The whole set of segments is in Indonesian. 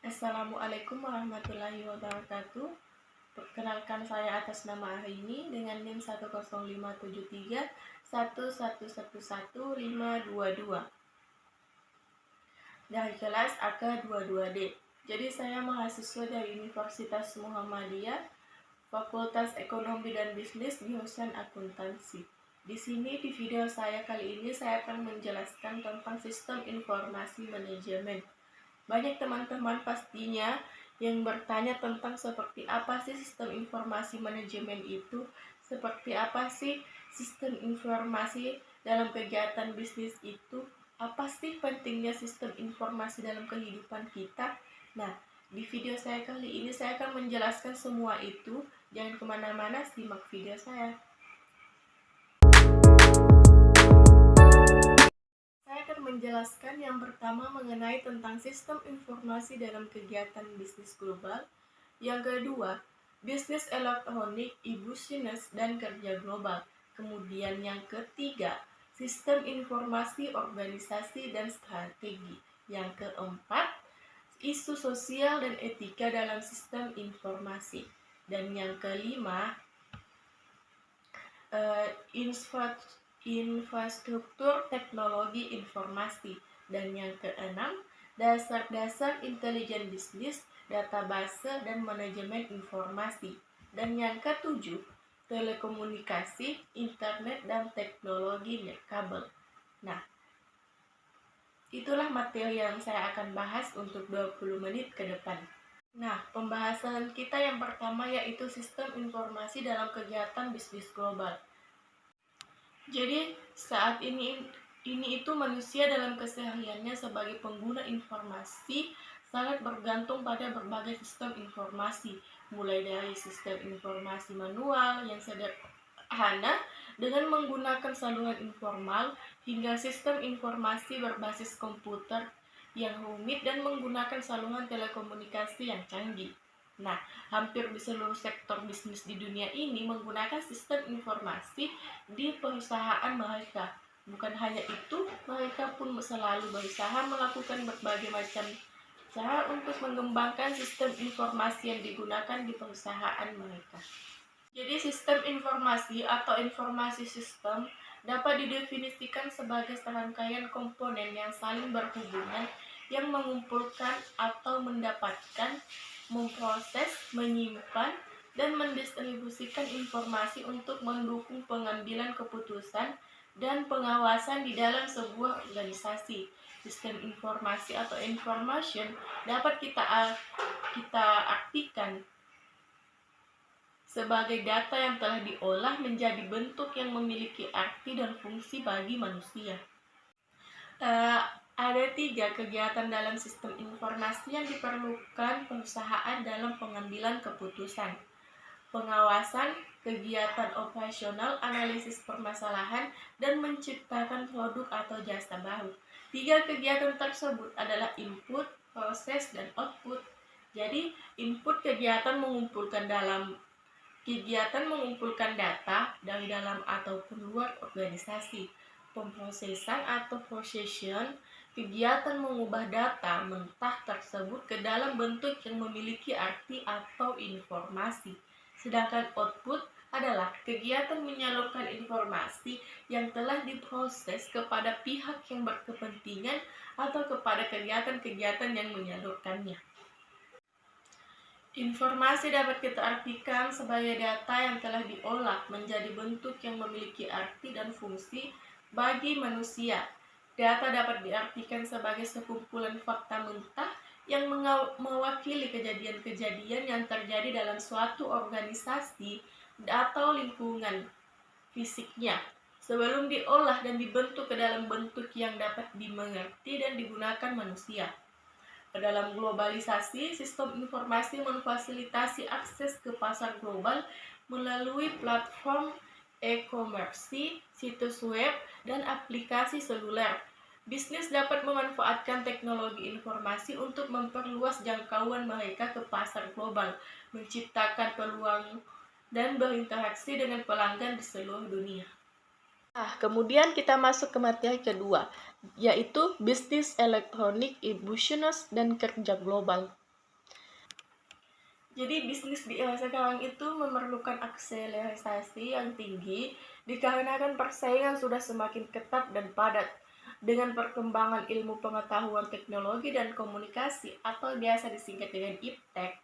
Assalamualaikum warahmatullahi wabarakatuh. Perkenalkan, saya atas nama Arini dengan NIM 10573 1111522 dari kelas AK22D. Jadi saya mahasiswa dari Universitas Muhammadiyah, Fakultas Ekonomi dan Bisnis, jurusan Akuntansi. Di sini di video saya kali ini saya akan menjelaskan tentang sistem informasi manajemen. Banyak teman-teman pastinya yang bertanya tentang seperti apa sih sistem informasi manajemen itu, seperti apa sih sistem informasi dalam kegiatan bisnis itu, apa sih pentingnya sistem informasi dalam kehidupan kita. Nah, di video saya kali ini saya akan menjelaskan semua itu. Jangan kemana-mana, simak video saya. Menjelaskan yang pertama mengenai tentang sistem informasi dalam kegiatan bisnis global, yang kedua bisnis elektronik, e-business, dan kerja global. Kemudian yang ketiga sistem informasi organisasi dan strategi. Yang keempat isu sosial dan etika dalam sistem informasi. Dan yang kelima infrastruktur teknologi informasi. Dan yang keenam, dasar-dasar intelijen bisnis, database, dan manajemen informasi. Dan yang ketujuh, telekomunikasi, internet, dan teknologi kabel. Nah, itulah materi yang saya akan bahas untuk 20 menit ke depan. Nah, pembahasan kita yang pertama yaitu sistem informasi dalam kegiatan bisnis global. Jadi saat ini itu manusia dalam kesehariannya sebagai pengguna informasi sangat bergantung pada berbagai sistem informasi, mulai dari sistem informasi manual yang sederhana dengan menggunakan saluran informal hingga sistem informasi berbasis komputer yang rumit dan menggunakan saluran telekomunikasi yang canggih. Nah, hampir di seluruh sektor bisnis di dunia ini menggunakan sistem informasi di perusahaan mereka. Bukan hanya itu, mereka pun selalu berusaha melakukan berbagai macam cara untuk mengembangkan sistem informasi yang digunakan di perusahaan mereka. Jadi sistem informasi atau informasi sistem dapat didefinisikan sebagai serangkaian komponen yang saling berhubungan yang mengumpulkan atau mendapatkan, memproses, menyimpan, dan mendistribusikan informasi untuk mendukung pengambilan keputusan dan pengawasan di dalam sebuah organisasi. Sistem informasi atau information dapat kita artikan sebagai data yang telah diolah menjadi bentuk yang memiliki arti dan fungsi bagi manusia. Ada 3 kegiatan dalam sistem informasi yang diperlukan perusahaan dalam pengambilan keputusan: pengawasan, kegiatan operasional, analisis permasalahan, dan menciptakan produk atau jasa baru. 3 kegiatan tersebut adalah input, proses, dan output. Jadi, input kegiatan mengumpulkan data dari dalam ataupun luar organisasi. Pemrosesan atau procession, kegiatan mengubah data mentah tersebut ke dalam bentuk yang memiliki arti atau informasi. Sedangkan output adalah kegiatan menyalurkan informasi yang telah diproses kepada pihak yang berkepentingan atau kepada kegiatan-kegiatan yang menyalurkannya. Informasi dapat kita artikan sebagai data yang telah diolah menjadi bentuk yang memiliki arti dan fungsi bagi manusia. Data dapat diartikan sebagai sekumpulan fakta mentah yang mewakili kejadian-kejadian yang terjadi dalam suatu organisasi atau lingkungan fisiknya sebelum diolah dan dibentuk ke dalam bentuk yang dapat dimengerti dan digunakan manusia. Dalam globalisasi, sistem informasi memfasilitasi akses ke pasar global melalui platform e-commerce, situs web, dan aplikasi seluler. Bisnis dapat memanfaatkan teknologi informasi untuk memperluas jangkauan mereka ke pasar global, menciptakan peluang, dan berinteraksi dengan pelanggan di seluruh dunia. Kemudian kita masuk ke materi kedua, yaitu bisnis elektronik, e-business, dan kerja global. Jadi bisnis di era sekarang itu memerlukan akselerasi yang tinggi dikarenakan persaingan sudah semakin ketat dan padat. Dengan perkembangan ilmu pengetahuan teknologi dan komunikasi atau biasa disingkat dengan iptek,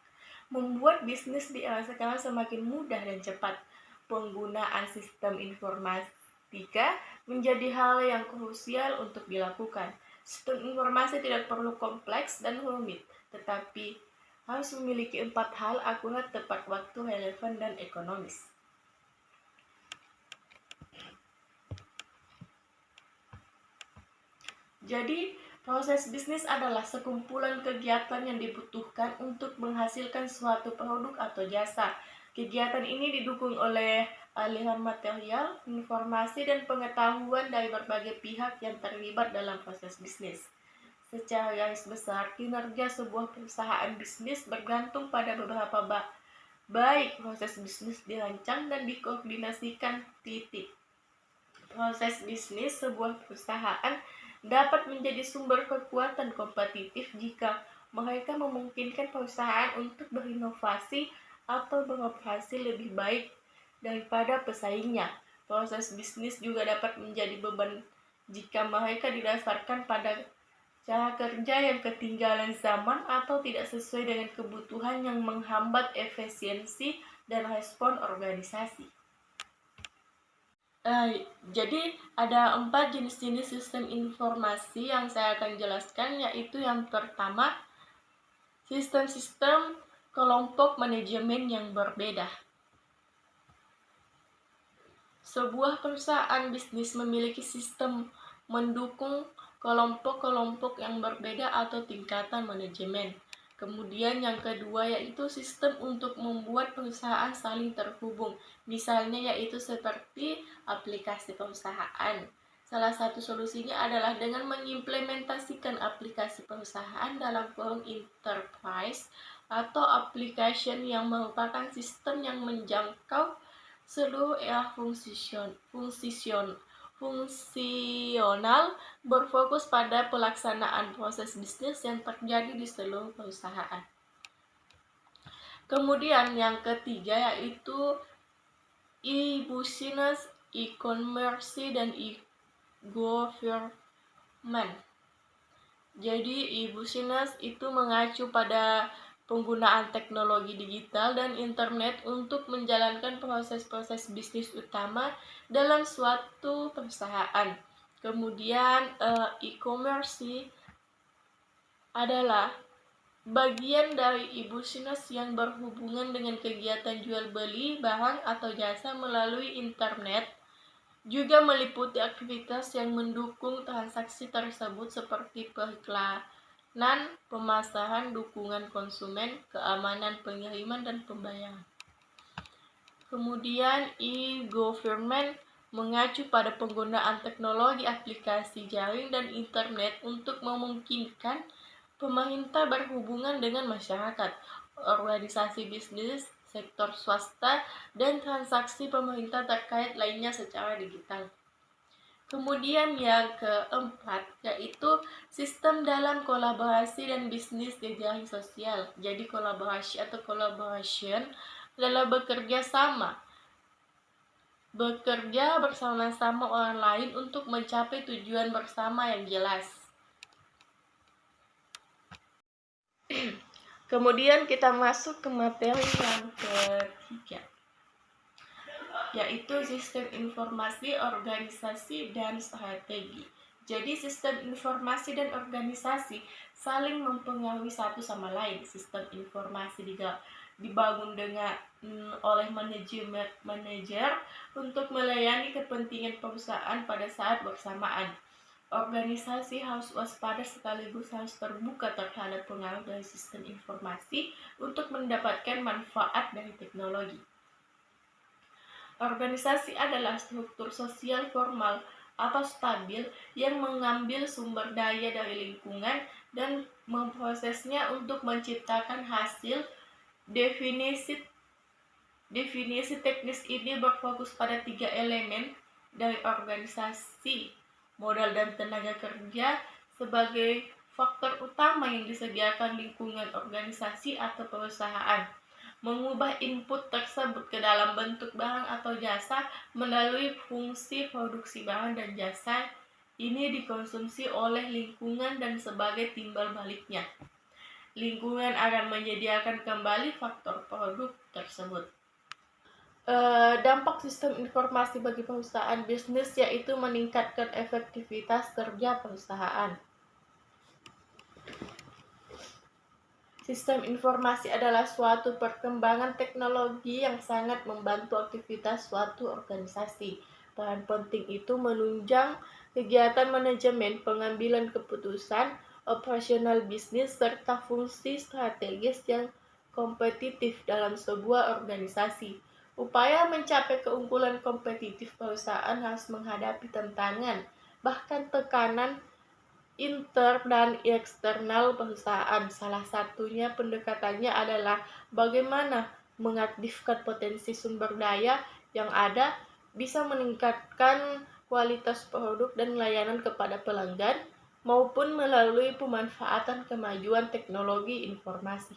membuat bisnis di era sekarang semakin mudah dan cepat. Penggunaan sistem informatika menjadi hal yang krusial untuk dilakukan. Sistem informasi tidak perlu kompleks dan rumit, tetapi harus memiliki 4 hal: akurat, tepat waktu, relevan, dan ekonomis. Jadi, proses bisnis adalah sekumpulan kegiatan yang dibutuhkan untuk menghasilkan suatu produk atau jasa. Kegiatan ini didukung oleh aliran material, informasi, dan pengetahuan dari berbagai pihak yang terlibat dalam proses bisnis. Secara garis besar, kinerja sebuah perusahaan bisnis bergantung pada beberapa baik proses bisnis dirancang dan dikoordinasikan. Proses bisnis sebuah perusahaan dapat menjadi sumber kekuatan kompetitif jika mereka memungkinkan perusahaan untuk berinovasi atau beroperasi lebih baik daripada pesaingnya. Proses bisnis juga dapat menjadi beban jika mereka didasarkan pada cara kerja yang ketinggalan zaman atau tidak sesuai dengan kebutuhan yang menghambat efisiensi dan respon organisasi. Jadi ada 4 jenis-jenis sistem informasi yang saya akan jelaskan, yaitu yang pertama, sistem-sistem kelompok manajemen yang berbeda. Sebuah perusahaan bisnis memiliki sistem mendukung kelompok-kelompok yang berbeda atau tingkatan manajemen. Kemudian yang kedua yaitu sistem untuk membuat perusahaan saling terhubung. Misalnya yaitu seperti aplikasi perusahaan. Salah satu solusinya adalah dengan mengimplementasikan aplikasi perusahaan dalam forum enterprise atau application yang merupakan sistem yang menjangkau seluruh era fungsional, berfokus pada pelaksanaan proses bisnis yang terjadi di seluruh perusahaan. Kemudian yang ketiga yaitu e-business, e-commerce, dan e-government. Jadi e-business itu mengacu pada penggunaan teknologi digital dan internet untuk menjalankan proses-proses bisnis utama dalam suatu perusahaan. Kemudian e-commerce adalah bagian dari e-business yang berhubungan dengan kegiatan jual beli barang atau jasa melalui internet, juga meliputi aktivitas yang mendukung transaksi tersebut seperti periklanan, pemasaran, dukungan konsumen, keamanan pengiriman, dan pembayaran. Kemudian e-government mengacu pada penggunaan teknologi aplikasi jaring dan internet untuk memungkinkan pemerintah berhubungan dengan masyarakat, organisasi bisnis, sektor swasta, dan transaksi pemerintah terkait lainnya secara digital. Kemudian yang keempat yaitu sistem dalam kolaborasi dan bisnis jejaring sosial. Jadi kolaborasi atau collaboration adalah bekerja bersama-sama orang lain untuk mencapai tujuan bersama yang jelas. Kemudian kita masuk ke materi yang ketiga, yaitu sistem informasi, organisasi, dan strategi. Jadi sistem informasi dan organisasi saling mempengaruhi satu sama lain. Sistem informasi dibangun oleh manajer untuk melayani kepentingan perusahaan pada saat bersamaan. Organisasi harus waspada sekaligus harus terbuka terhadap pengaruh dari sistem informasi untuk mendapatkan manfaat dari teknologi. Organisasi adalah struktur sosial formal atau stabil yang mengambil sumber daya dari lingkungan dan memprosesnya untuk menciptakan hasil. Definisi teknis ini berfokus pada 3 elemen dari organisasi: modal dan tenaga kerja sebagai faktor utama yang disediakan lingkungan organisasi atau perusahaan. mengubah input tersebut ke dalam bentuk barang atau jasa melalui fungsi produksi barang dan jasa ini dikonsumsi oleh lingkungan dan sebagai timbal baliknya, lingkungan akan menyediakan kembali faktor produk tersebut. Dampak sistem informasi bagi perusahaan bisnis yaitu meningkatkan efektivitas kerja perusahaan. Sistem informasi adalah suatu perkembangan teknologi yang sangat membantu aktivitas suatu organisasi. Peran penting itu menunjang kegiatan manajemen, pengambilan keputusan, operasional bisnis, serta fungsi strategis yang kompetitif dalam sebuah organisasi. Upaya mencapai keunggulan kompetitif perusahaan harus menghadapi tantangan, bahkan tekanan inter dan eksternal perusahaan. Salah satunya pendekatannya adalah bagaimana mengaktifkan potensi sumber daya yang ada, bisa meningkatkan kualitas produk dan layanan kepada pelanggan, maupun melalui pemanfaatan kemajuan teknologi informasi.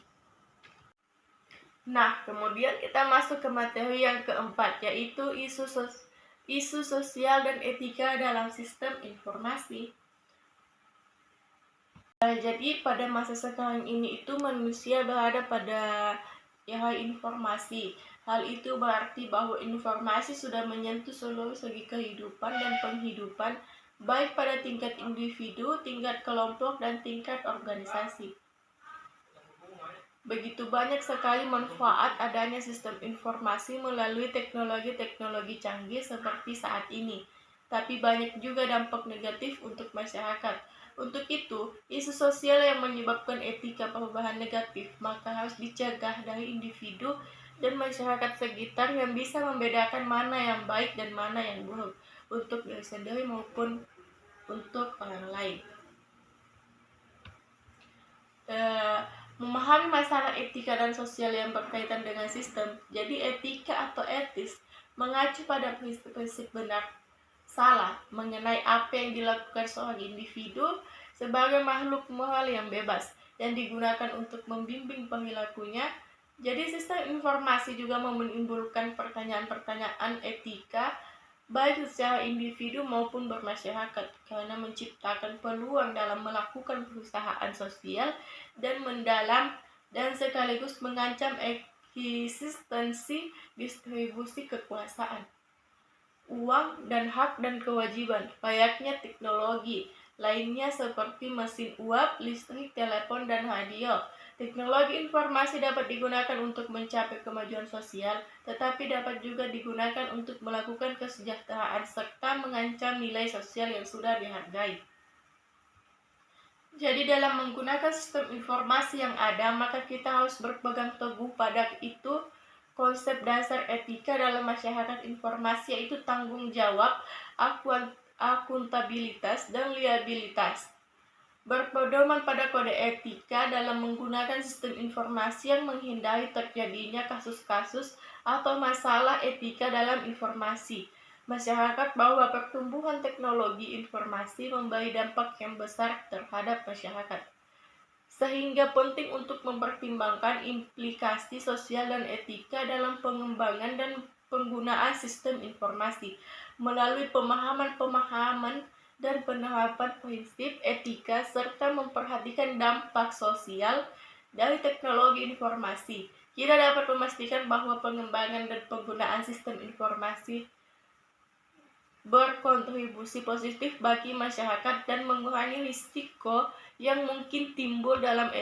Nah, kemudian kita masuk ke materi yang keempat, yaitu isu sosial dan etika dalam sistem informasi. Jadi pada masa sekarang ini itu manusia berada pada era informasi. Hal itu berarti bahwa informasi sudah menyentuh seluruh segi kehidupan dan penghidupan, baik pada tingkat individu, tingkat kelompok, dan tingkat organisasi. Begitu banyak sekali manfaat adanya sistem informasi melalui teknologi-teknologi canggih seperti saat ini. Tapi banyak juga dampak negatif untuk masyarakat. Untuk itu, isu sosial yang menyebabkan etika perubahan negatif maka harus dicegah dari individu dan masyarakat sekitar yang bisa membedakan mana yang baik dan mana yang buruk untuk diri sendiri maupun untuk orang lain. Memahami masalah etika dan sosial yang berkaitan dengan sistem. Jadi etika atau etis mengacu pada prinsip-prinsip benar salah mengenai apa yang dilakukan seorang individu sebagai makhluk moral yang bebas yang digunakan untuk membimbing perilakunya. Jadi sistem informasi juga menimbulkan pertanyaan-pertanyaan etika baik secara individu maupun bermasyarakat karena menciptakan peluang dalam melakukan perusahaan sosial dan mendalam dan sekaligus mengancam eksistensi distribusi kekuasaan, uang, dan hak dan kewajiban. Layaknya teknologi lainnya seperti mesin uap, listrik, telepon, dan radio. Teknologi informasi dapat digunakan untuk mencapai kemajuan sosial, tetapi dapat juga digunakan untuk melakukan kesejahteraan serta mengancam nilai sosial yang sudah dihargai. Jadi dalam menggunakan sistem informasi yang ada, maka kita harus berpegang teguh pada itu konsep dasar etika dalam masyarakat informasi, yaitu tanggung jawab, akuntabilitas, dan liabilitas. Berpedoman pada kode etika dalam menggunakan sistem informasi yang menghindari terjadinya kasus-kasus atau masalah etika dalam informasi masyarakat, bahwa pertumbuhan teknologi informasi memberi dampak yang besar terhadap masyarakat, sehingga penting untuk mempertimbangkan implikasi sosial dan etika dalam pengembangan dan penggunaan sistem informasi melalui pemahaman dan penerapan prinsip etika serta memperhatikan dampak sosial dari teknologi informasi. Kita dapat memastikan bahwa pengembangan dan penggunaan sistem informasi berkontribusi positif bagi masyarakat dan mengurangi risiko yang mungkin timbul dalam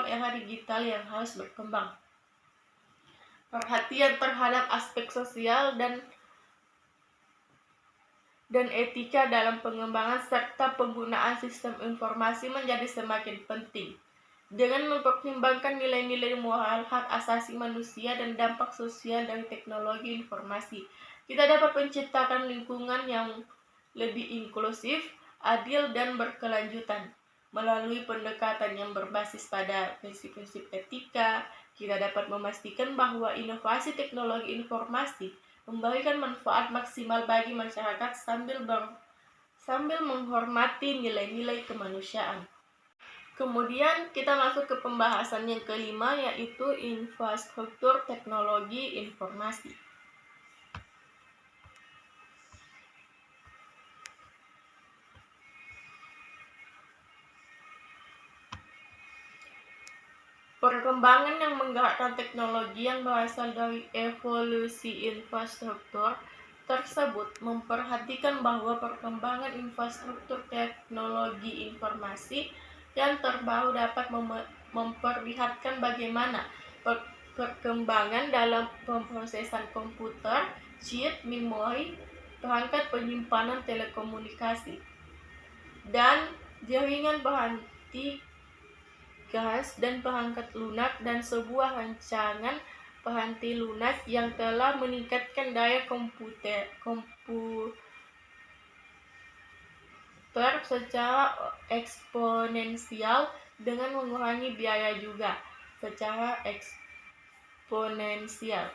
era digital yang harus berkembang. Perhatian terhadap aspek sosial dan etika dalam pengembangan serta penggunaan sistem informasi menjadi semakin penting. Dengan mempertimbangkan nilai-nilai moral, hak asasi manusia, dan dampak sosial dari teknologi informasi, kita dapat menciptakan lingkungan yang lebih inklusif, adil, dan berkelanjutan. Melalui pendekatan yang berbasis pada prinsip-prinsip etika, kita dapat memastikan bahwa inovasi teknologi informasi memberikan manfaat maksimal bagi masyarakat sambil menghormati nilai-nilai kemanusiaan. Kemudian kita masuk ke pembahasan yang kelima, yaitu infrastruktur teknologi informasi. Perkembangan yang menggerakkan teknologi yang berasal dari evolusi infrastruktur tersebut memperhatikan bahwa perkembangan infrastruktur teknologi informasi yang terbaru dapat memperlihatkan bagaimana perkembangan dalam pemrosesan komputer, chip, memori, perangkat penyimpanan telekomunikasi, dan jaringan berhenti gas dan perangkat lunak, dan sebuah rancangan penghenti lunak yang telah meningkatkan daya komputer secara eksponensial dengan mengurangi biaya juga secara eksponensial.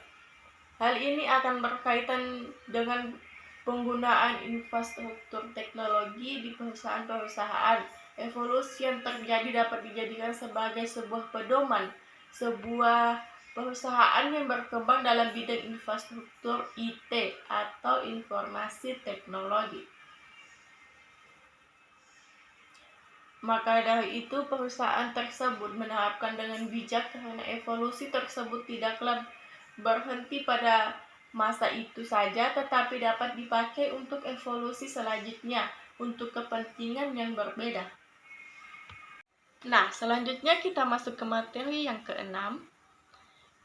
Hal ini akan berkaitan dengan penggunaan infrastruktur teknologi di perusahaan-perusahaan. Evolusi yang terjadi dapat dijadikan sebagai sebuah pedoman. Sebuah perusahaan yang berkembang dalam bidang infrastruktur IT atau informasi teknologi. Maka dari itu perusahaan tersebut menerapkan dengan bijak, karena evolusi tersebut tidaklah berhenti pada masa itu saja, tetapi dapat dipakai untuk evolusi selanjutnya untuk kepentingan yang berbeda. Nah, selanjutnya kita masuk ke materi yang keenam,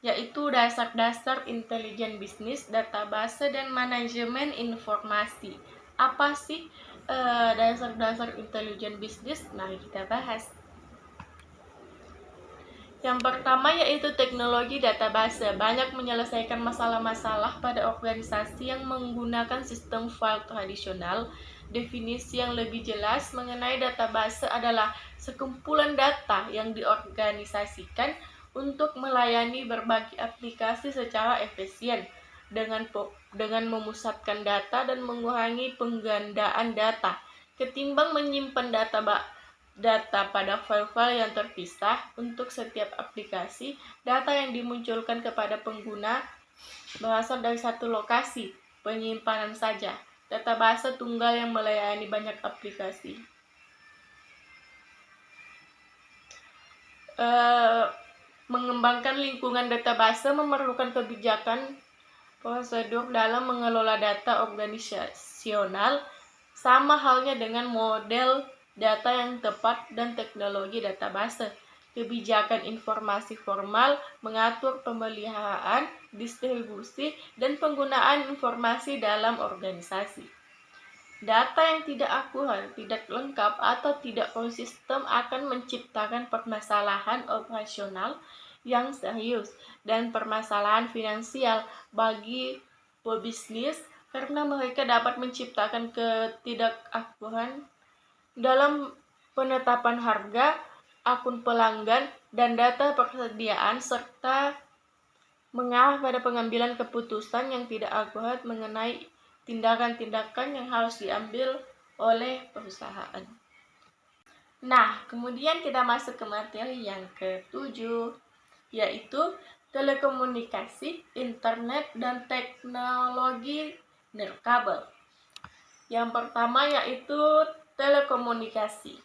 yaitu dasar-dasar intelijen bisnis, database, dan manajemen informasi. Apa sih dasar-dasar intelijen bisnis? Mari kita bahas. Yang pertama yaitu teknologi database. Banyak menyelesaikan masalah-masalah pada organisasi yang menggunakan sistem file tradisional. Definisi yang lebih jelas mengenai database adalah sekumpulan data yang diorganisasikan untuk melayani berbagai aplikasi secara efisien dengan memusatkan data dan mengurangi penggandaan data ketimbang menyimpan data pada file-file yang terpisah. Untuk setiap aplikasi, data yang dimunculkan kepada pengguna berasal dari satu lokasi penyimpanan saja. Database tunggal yang melayani banyak aplikasi. Mengembangkan lingkungan database memerlukan kebijakan prosedur dalam mengelola data organisasional, sama halnya dengan model data yang tepat dan teknologi database. Kebijakan informasi formal mengatur pemeliharaan, distribusi, dan penggunaan informasi dalam organisasi. Data yang tidak akurat, tidak lengkap, atau tidak konsisten akan menciptakan permasalahan operasional yang serius dan permasalahan finansial bagi pebisnis, karena mereka dapat menciptakan ketidakakuratan dalam penetapan harga, akun pelanggan, dan data persediaan, serta mengarah pada pengambilan keputusan yang tidak akurat mengenai tindakan-tindakan yang harus diambil oleh perusahaan. Nah, kemudian kita masuk ke materi yang ketujuh, yaitu telekomunikasi, internet, dan teknologi nirkabel. Yang pertama yaitu telekomunikasi.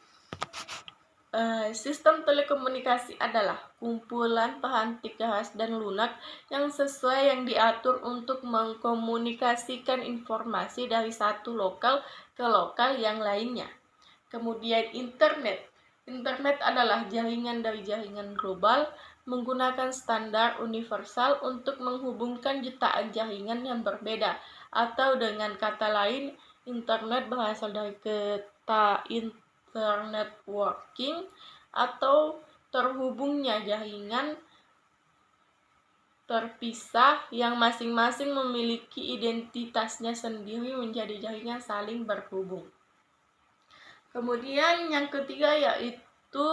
Sistem telekomunikasi adalah kumpulan peranti keras dan lunak yang sesuai yang diatur untuk mengkomunikasikan informasi dari satu lokal ke lokal yang lainnya. Kemudian internet. Internet adalah jaringan dari jaringan global menggunakan standar universal untuk menghubungkan jutaan jaringan yang berbeda, atau dengan kata lain, internet berasal dari kata internet working atau terhubungnya jaringan terpisah yang masing-masing memiliki identitasnya sendiri menjadi jaringan saling berhubung. Kemudian yang ketiga yaitu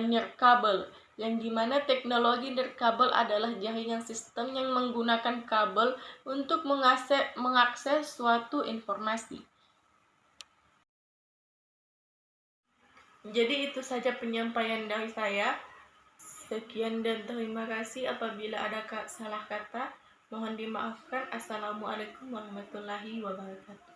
nirkabel, yang dimana teknologi nirkabel adalah jaringan sistem yang menggunakan kabel untuk mengakses suatu informasi. Jadi itu saja penyampaian dari saya. Sekian dan terima kasih. Apabila ada salah kata, mohon dimaafkan. Assalamualaikum warahmatullahi wabarakatuh.